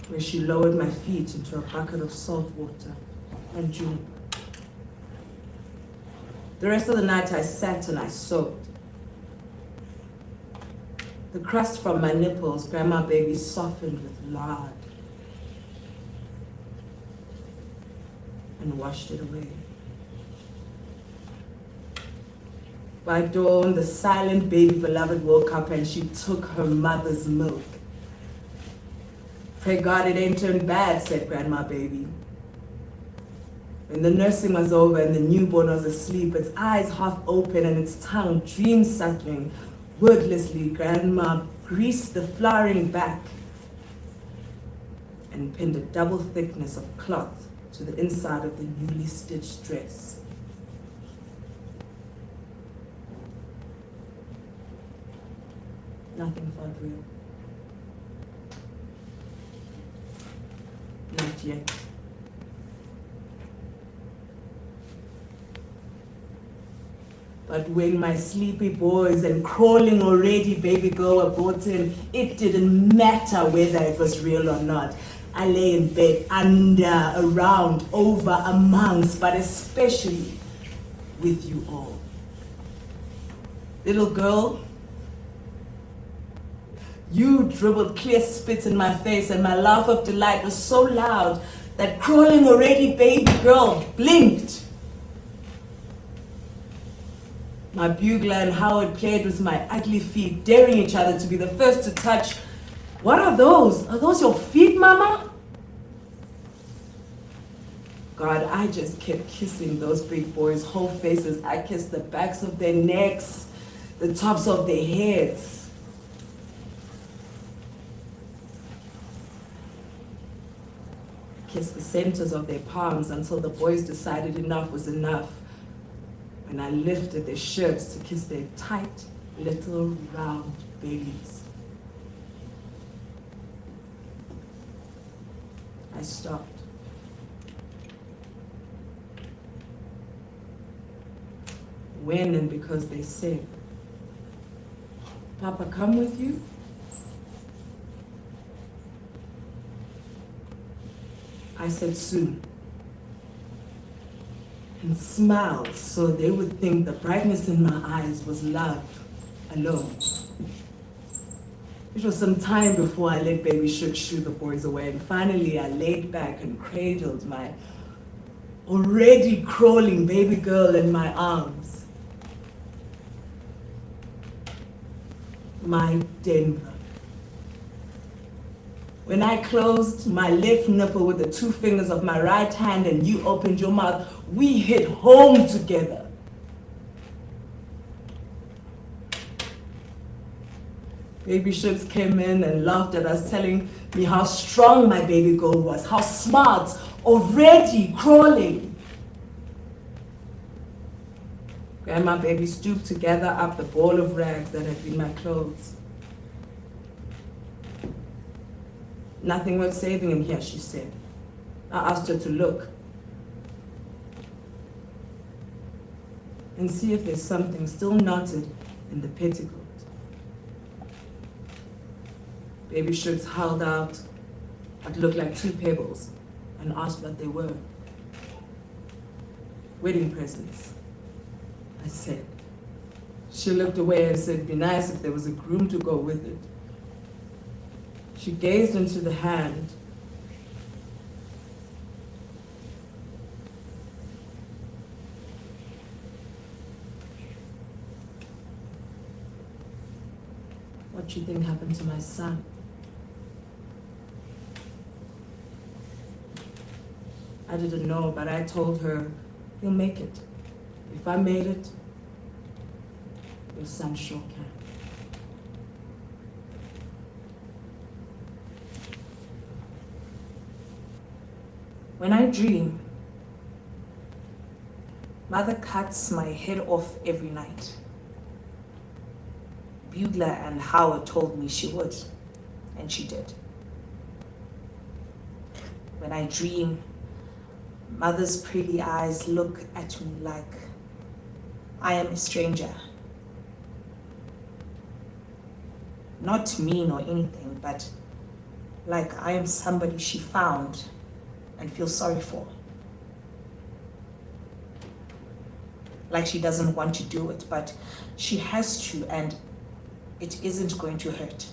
K: where she lowered my feet into a bucket of salt water and juniper. The rest of the night I sat and I soaked. The crust from my nipples, Grandma Baby softened with lard and washed it away. By dawn, the silent Baby Beloved woke up and she took her mother's milk. Pray God it ain't turned bad, said Grandma Baby. When the nursing was over and the newborn was asleep, its eyes half open and its tongue dream-suckling, wordlessly, Grandma greased the flowering back and pinned a double thickness of cloth to the inside of the newly stitched dress. Nothing felt real. Not yet. But when my sleepy boys and crawling already baby girl were brought in, it didn't matter whether it was real or not. I lay in bed, under, around, over, amongst, but especially with you all. Little girl, you dribbled clear spit in my face, and my laugh of delight was so loud that crawling already baby girl blinked. My bugler and Howard played with my ugly feet, daring each other to be the first to touch. What are those? Are those your feet, Mama? God, I just kept kissing those big boys' whole faces. I kissed the backs of their necks, the tops of their heads. Kissed the centers of their palms until the boys decided enough was enough. And I lifted their shirts to kiss their tight, little, round bellies. I stopped. When and because they said, Papa, come with you? I said soon. And smiled so they would think the brightness in my eyes was love alone. It was some time before I let Baby Shook shoo the boys away, and finally I laid back and cradled my already crawling baby girl in my arms. My Denver. When I closed my left nipple with the 2 fingers of my right hand and you opened your mouth, we hit home together. Baby Shooks came in and laughed at us, telling me how strong my baby girl was, how smart, already crawling. Grandma Baby stooped to gather up the ball of rags that had been my clothes. Nothing worth saving in here, she said. I asked her to look and see if there's something still knotted in the petticoat. Baby Shooks held out what looked like 2 pebbles and asked what they were. Wedding presents, I said. She looked away and said, be nice if there was a groom to go with it. She gazed into the hand. What do you think happened to my son? I didn't know, but I told her, he'll make it. If I made it, your son sure can. When I dream, Mother cuts my head off every night. Bugler and Howard told me she would, and she did. When I dream, Mother's pretty eyes look at me like I am a stranger. Not mean or anything, but like I am somebody she found and feels sorry for. Like she doesn't want to do it, but she has to, and it isn't going to hurt.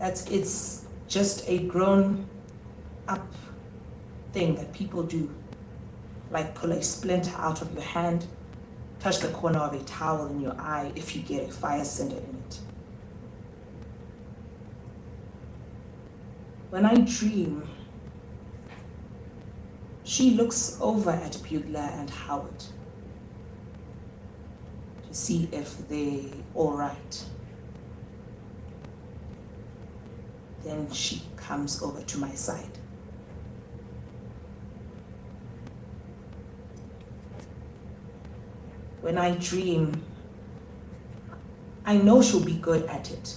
K: It's just a grown up thing that people do, like pull a splinter out of your hand, touch the corner of a towel in your eye if you get a fire cinder in it. When I dream, she looks over at Bugler and Howard to see if they're all right. Then she comes over to my side. When I dream, I know she'll be good at it.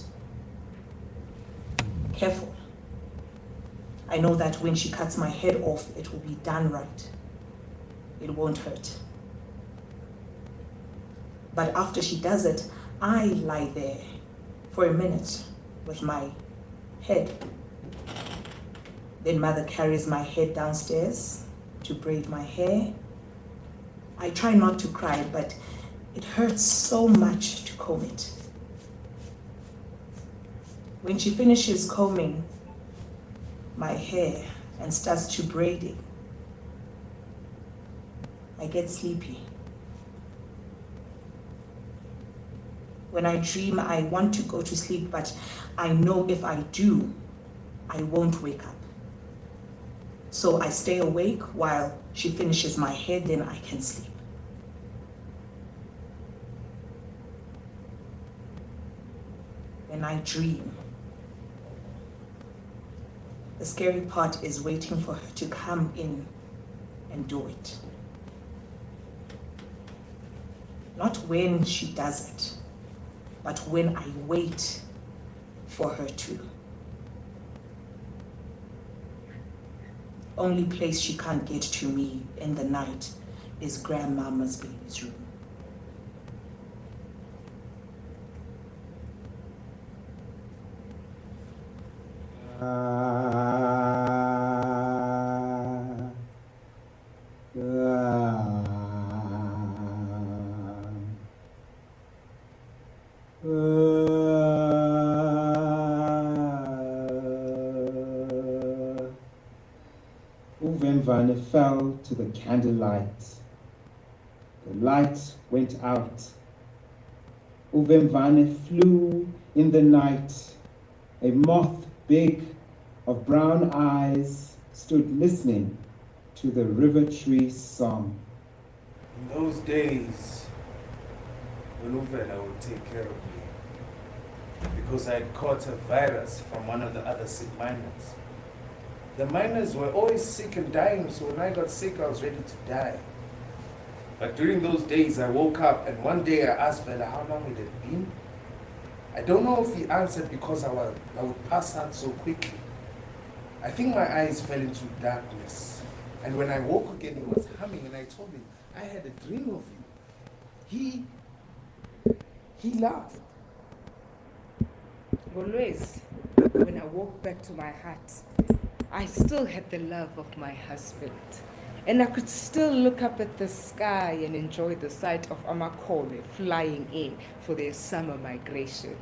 K: Careful. I know that when she cuts my head off, it will be done right. It won't hurt. But after she does it, I lie there for a minute with my head. Then Mother carries my head downstairs to braid my hair. I try not to cry, but it hurts so much to comb it. When she finishes combing my hair and starts to braiding, I get sleepy. When I dream, I want to go to sleep, but I know if I do, I won't wake up. So I stay awake while she finishes my hair, then I can sleep. When I dream, the scary part is waiting for her to come in and do it. Not when she does it, but when I wait for her to. Only place she can't get to me in the night is Grandmama's baby's room.
B: Uvemvane fell to the candlelight. The light went out. Uvemvane flew in the night. A moth big of brown eyes stood listening to the river tree's song.
I: In those days, when Uvela would take care of me, because I had caught a virus from one of the other sick miners. The miners were always sick and dying, so when I got sick, I was ready to die. But during those days, I woke up, and one day I asked Vela how long it had been. I don't know if he answered because I would pass out so quickly. I think my eyes fell into darkness. And when I woke again, he was humming, and I told him, I had a dream of you. He laughed.
A: Always, when I walked back to my hut, I still had the love of my husband. And I could still look up at the sky and enjoy the sight of Amakole flying in for their summer migration.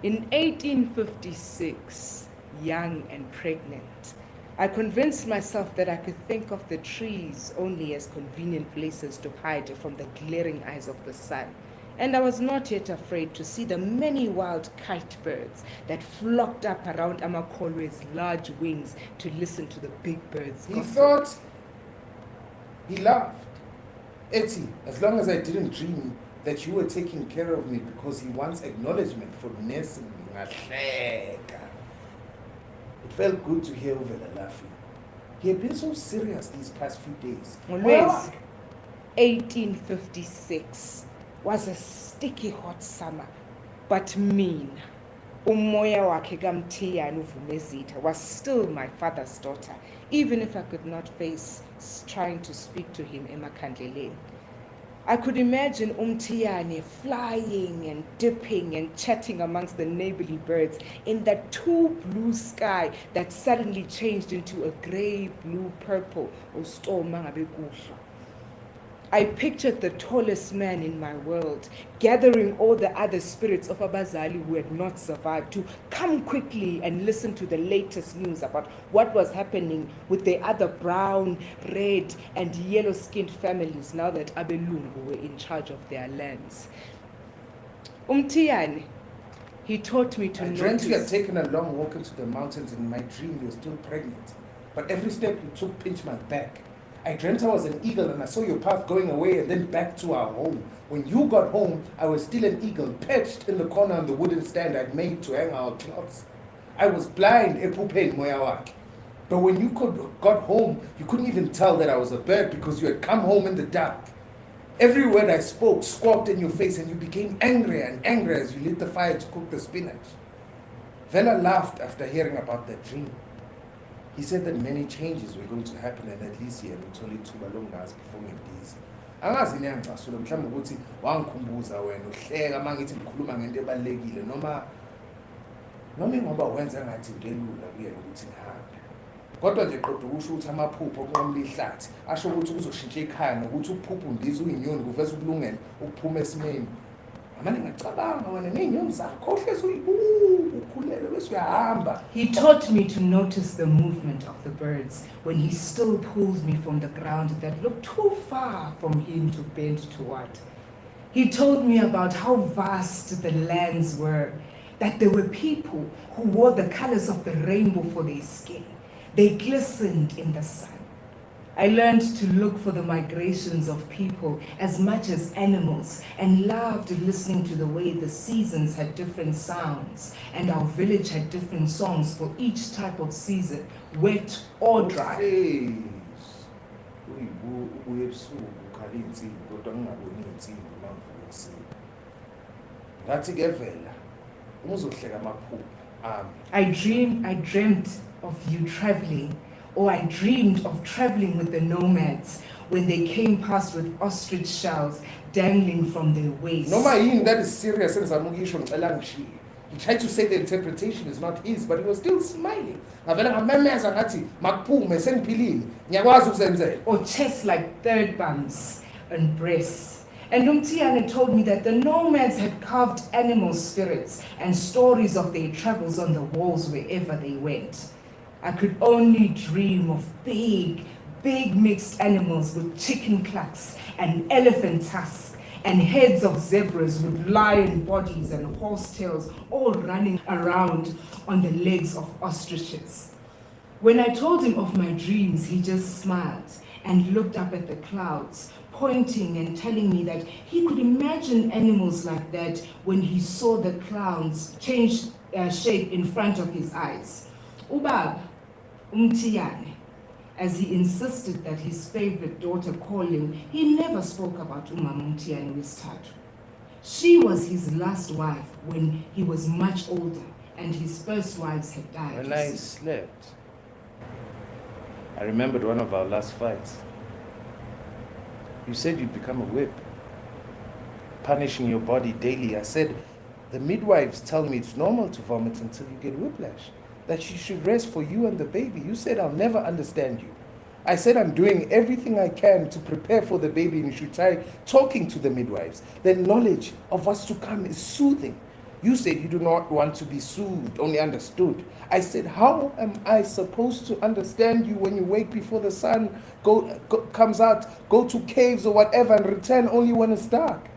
A: In 1856, young and pregnant, I convinced myself that I could think of the trees only as convenient places to hide from the glaring eyes of the sun. And I was not yet afraid to see the many wild kite birds that flocked up around Amakole's large wings to listen to the big birds.
I: He thought, he laughed. Etty, as long as I didn't dream that you were taking care of me, because he wants acknowledgement for nursing me. It felt good to hear Uvela laughing. He had been so serious these past few days.
A: Always, 1856 was a sticky hot summer, but mean. Umoya wakhe kaMthiyane uVumezitha was still my father's daughter, even if I could not face trying to speak to him eMakhandleleni. I could imagine Umthiyane flying and dipping and chatting amongst the neighborly birds in that too blue sky that suddenly changed into a grey, blue, purple, or storm. I pictured the tallest man in my world, gathering all the other spirits of Abazali who had not survived to come quickly and listen to the latest news about what was happening with the other brown, red, and yellow-skinned families now that Abelungu were in charge of their lands. Umthiyane, he taught me to
I: I
A: notice.
I: dreamt you had taken a long walk into the mountains, and in my dream you were still pregnant. But every step you took pinched my back. I dreamt I was an eagle, and I saw your path going away and then back to our home. When you got home, I was still an eagle, perched in the corner on the wooden stand I'd made to hang our clothes. I was blind, epupeni moya wakhe. But when you got home, you couldn't even tell that I was a bird because you had come home in the dark. Every word I spoke squawked in your face, and you became angrier and angrier as you lit the fire to cook the spinach. Vela laughed after hearing about that dream. He said that many changes were going to happen, and at least yena uthole ithuba longazi before ngibhizi. Angazi niyangicasula mhlawumbe ukuthi wangikhumbuza wena uhleka uma ngithi ngikhuluma ngento ebalulekile noma ngoba wenza ngathi into elula kuyena ukuthi ngihambe. Kodwa nje qeda ukusho ukuthi amaphupho okunqamula ihlathi asho ukuthi uzoshintsha ekhaya nokuthi ukuphupha undiza uyinyoni kuveza ukulungela ukuphuma esimeni.
A: He taught me to notice the movement of the birds when he still pulled me from the ground that looked too far from him to bend toward. He told me about how vast the lands were, that there were people who wore the colors of the rainbow for their skin. They glistened in the sun. I learned to look for the migrations of people as much as animals, and loved listening to the way the seasons had different sounds and our village had different songs for each type of season, wet or dry. I dreamt of you traveling. Or I dreamed of traveling with the nomads when they came past with ostrich shells dangling from their waist.
I: That is serious. He tried to say the interpretation is not his, but he was still smiling.
A: Or chests like third bumps and breasts. And Umthiyane told me that the nomads had carved animal spirits and stories of their travels on the walls wherever they went. I could only dream of big mixed animals with chicken clucks and elephant tusks and heads of zebras with lion bodies and horse tails all running around on the legs of ostriches. When I told him of my dreams, he just smiled and looked up at the clouds, pointing and telling me that he could imagine animals like that when he saw the clowns change shape in front of his eyes. Ubaba, Umtiyane, as he insisted that his favorite daughter call him, he never spoke about Umama Umtiyane wesithathu. She was his last wife when he was much older and his first wives had died.
I: When I slept, I remembered one of our last fights. You said you'd become a whip, punishing your body daily. I said, the midwives tell me it's normal to vomit until you get whiplash, that you should rest for you and the baby. You said, I'll never understand you. I said, I'm doing everything I can to prepare for the baby, and you should try talking to the midwives. The knowledge of what's to come is soothing. You said you do not want to be soothed, only understood. I said, how am I supposed to understand you when you wake before the sun comes out, go to caves or whatever, and return only when it's dark?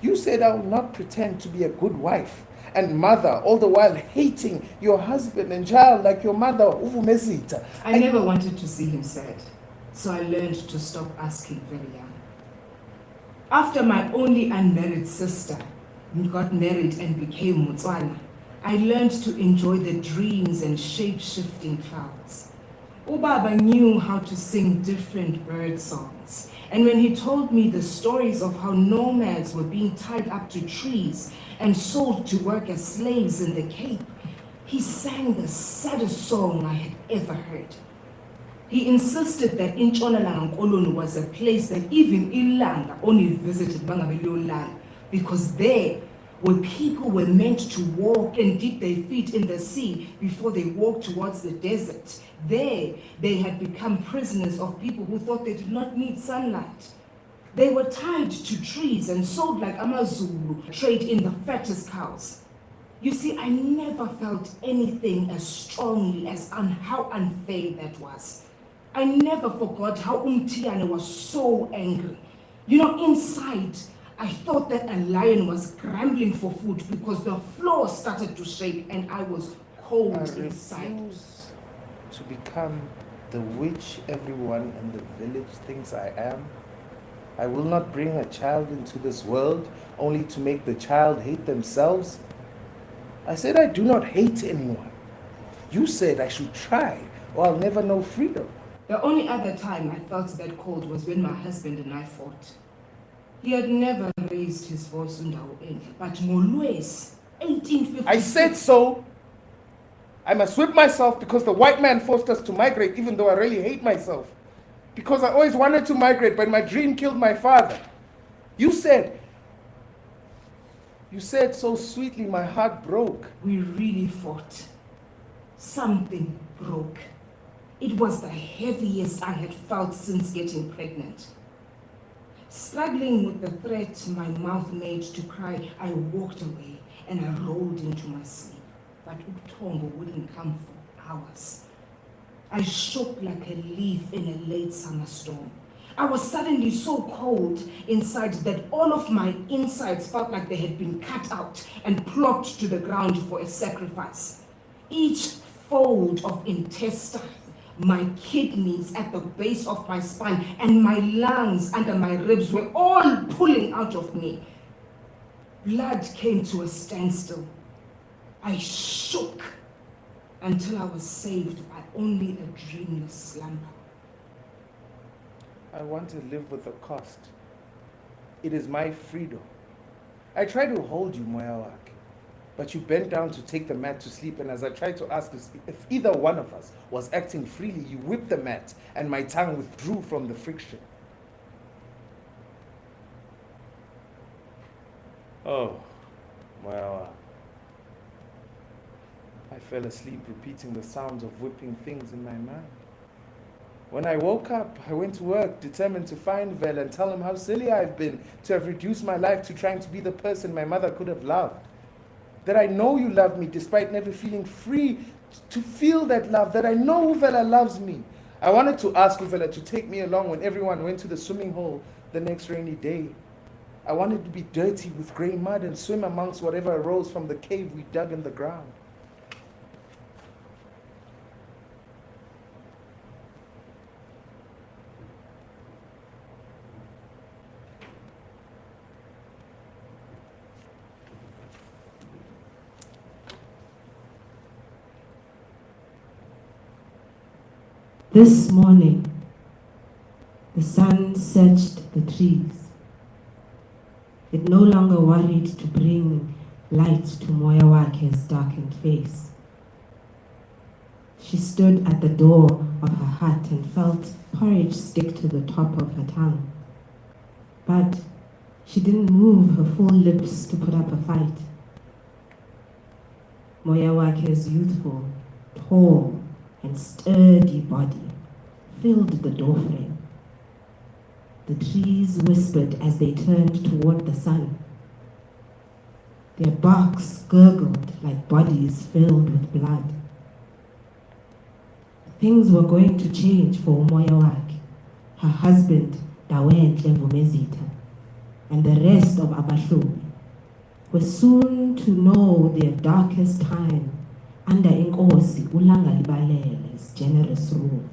I: You said, I will not pretend to be a good wife and mother, all the while hating your husband and child like your mother, Uvumezita.
A: I never wanted to see him sad, so I learned to stop asking very young. After my only unmarried sister got married and became Motswana, I learned to enjoy the dreams and shape-shifting clouds. Ubaba knew how to sing different bird songs, and when he told me the stories of how nomads were being tied up to trees and sold to work as slaves in the Cape, he sang the saddest song I had ever heard. He insisted that Intshonalanga Koloni was a place that even Ilanga only visited bangabe liyolala, because there where people were meant to walk and dip their feet in the sea before they walked towards the desert. There, they had become prisoners of people who thought they did not need sunlight. They were tied to trees and sold like Amazulu, trade in the fattest cows. You see, I never felt anything as strongly as how unfair that was. I never forgot how Umtiyane was so angry. You know, inside, I thought that a lion was scrambling for food because the floor started to shake and I was cold inside.
I: I refuse to become the witch everyone in the village thinks I am. I will not bring a child into this world only to make the child hate themselves. I said I do not hate anyone. You said I should try or I'll never know freedom.
A: The only other time I felt that cold was when my husband and I fought. He had never raised his voice in but Molwes, 1856.
I: I said so. I must whip myself because the white man forced us to migrate, even though I really hate myself. Because I always wanted to migrate, but my dream killed my father. You said so sweetly, my heart broke.
A: We really fought. Something broke. It was the heaviest I had felt since getting pregnant. Struggling with the threat my mouth made to cry, I walked away and I rolled into my sleep. But Utongo wouldn't come for hours. I shook like a leaf in a late summer storm. I was suddenly so cold inside that all of my insides felt like they had been cut out and plopped to the ground for a sacrifice. Each fold of intestine, my kidneys at the base of my spine, and my lungs under my ribs were all pulling out of me. Blood came to a standstill. I shook until I was saved by only a dreamless slumber.
I: I want to live with a cost. It is my freedom. I tried to hold you, Moyawak, but you bent down to take the mat to sleep, and as I tried to ask if either one of us was acting freely, you whipped the mat and my tongue withdrew from the friction. Oh, Moyawak. I fell asleep repeating the sounds of whipping things in my mind. When I woke up, I went to work, determined to find Vel and tell him how silly I've been to have reduced my life to trying to be the person my mother could have loved. That I know you love me despite never feeling free to feel that love, that I know Uvela loves me. I wanted to ask Uvela to take me along when everyone went to the swimming hole the next rainy day. I wanted to be dirty with grey mud and swim amongst whatever arose from the cave we dug in the ground.
C: This morning, the sun searched the trees. It no longer worried to bring light to Moya Wake's darkened face. She stood at the door of her hut and felt porridge stick to the top of her tongue. But she didn't move her full lips to put up a fight. Moya Wake's youthful, tall, and sturdy body filled the doorframe. The trees whispered as they turned toward the sun. Their barks gurgled like bodies filled with blood. Things were going to change for Moya Wake, her husband Dawentle Vumezita, and the rest of Abahlomi were soon to know their darkest time under Inkosi Ulanga Libalele's generous rule.